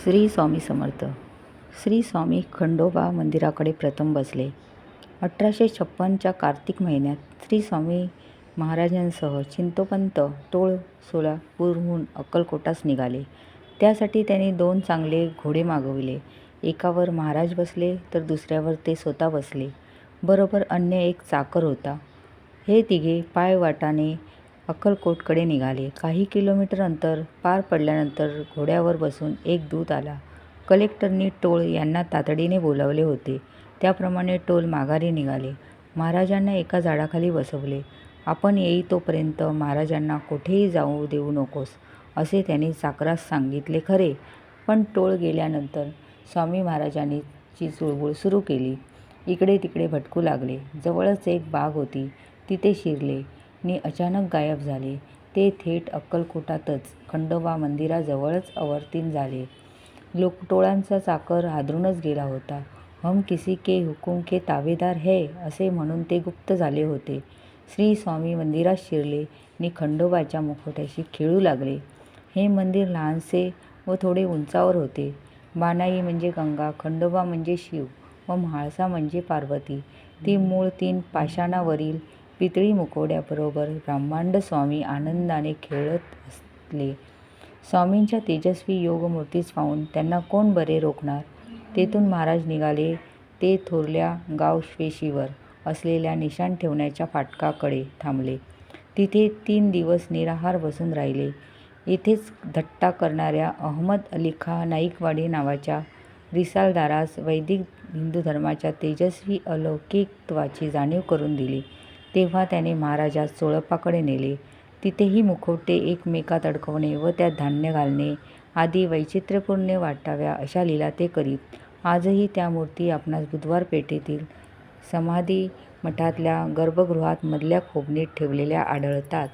श्री स्वामी समर्थ. श्री स्वामी खंडोबा मंदिराकडे प्रथम बसले. 1856च्या कार्तिक महिन्यात श्री स्वामी महाराजांसह चिंतोपंत टोळ सोलापूरहून अक्कलकोटास निघाले. त्यासाठी त्यांनी 2 चांगले घोडे मागविले. एकावर महाराज बसले तर दुसऱ्यावर ते स्वतः बसले. बरोबर अन्य एक चाकर होता. हे तिघे पायवाटाने अक्कलकोटकडे निघाले. काही किलोमीटर अंतर पार पडल्यानंतर घोड्यावर बसून एक दूत आला. कलेक्टरनी टोळ यांना तातडीने बोलावले होते. त्याप्रमाणे टोळ माघारी निघाले. महाराजांना एका झाडाखाली बसवले. आपण येई तोपर्यंत महाराजांना कोठेही जाऊ देऊ नकोस, असे त्यांनी चाकरास सांगितले खरे, पण टोळ गेल्यानंतर स्वामी महाराजांनी ची चुळबुळ सुरू केली. इकडे तिकडे भटकू लागले. जवळच एक बाग होती, तिथे शिरले नि अचानक गायब झाले. ते थेट अक्कलकोटातच खंडोबा मंदिराजवळच अवर्तीण झाले. टोळांचा चाकर हादरूनच गेला होता. हम किसी के हुकुम के ताबेदार है, असे म्हणून ते गुप्त झाले होते. श्री स्वामी मंदिरात शिरले नि खंडोबाच्या मुखवट्याशी खेळू लागले. हे मंदिर लहानसे व थोडे उंचावर होते. बानाई म्हणजे गंगा, खंडोबा म्हणजे शिव व म्हाळसा म्हणजे पार्वती. ती मूळ 3 पाषाणावरील पितळी मुखवट्याबरोबर ब्रह्मांड स्वामी आनंदाने खेळत असले. स्वामींच्या तेजस्वी योगमूर्तीस पाहून त्यांना कोण बरे रोखणार. तेथून महाराज निघाले ते थोरल्या गाववेशीवर असलेल्या निशाण ठेवण्याच्या फाटकाकडे थांबले. तिथे 3 दिवस निराहार बसून राहिले. इथेच थट्टा करणाऱ्या अहमद अलीखा नाईकवाडी नावाच्या रिसालदारास वैदिक हिंदू धर्माच्या तेजस्वी अलौकिकत्वाची जाणीव करून दिली. तेव्हा त्याने महाराजास चोळप्पाकडे नेले. तिथेही मुखवटे एकमेकात अडकवणे व त्यात धान्य घालणे आदी वैचित्र्यपूर्ण वाटाव्या अशा लीला ते करीत. आजही त्या मूर्ती आपणास बुधवार पेठेतील समाधी मठातल्या गर्भगृहात मधल्या खोबणीत ठेवलेल्या आढळतात.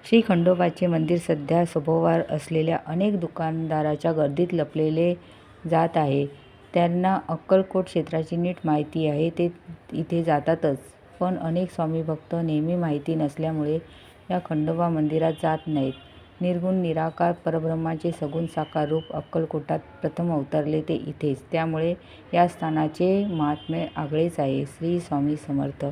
श्री खंडोबाचे मंदिर सध्या सभोवार असलेल्या अनेक दुकानदाराच्या गर्दीत लपलेले जात आहे. त्यांना अक्कलकोट क्षेत्राची नीट माहिती आहे. ते इथे जातातच, पण अनेक स्वामीभक्त नेहमी माहिती नसल्यामुळे या खंडोबा मंदिरात जात नाहीत. निर्गुण निराकार परब्रह्माचे सगुण साकार रूप अक्कलकोटात प्रथम अवतरले ते इथेच. त्यामुळे या स्थानाचे महात्म्य आगळेच आहे. श्री स्वामी समर्थ.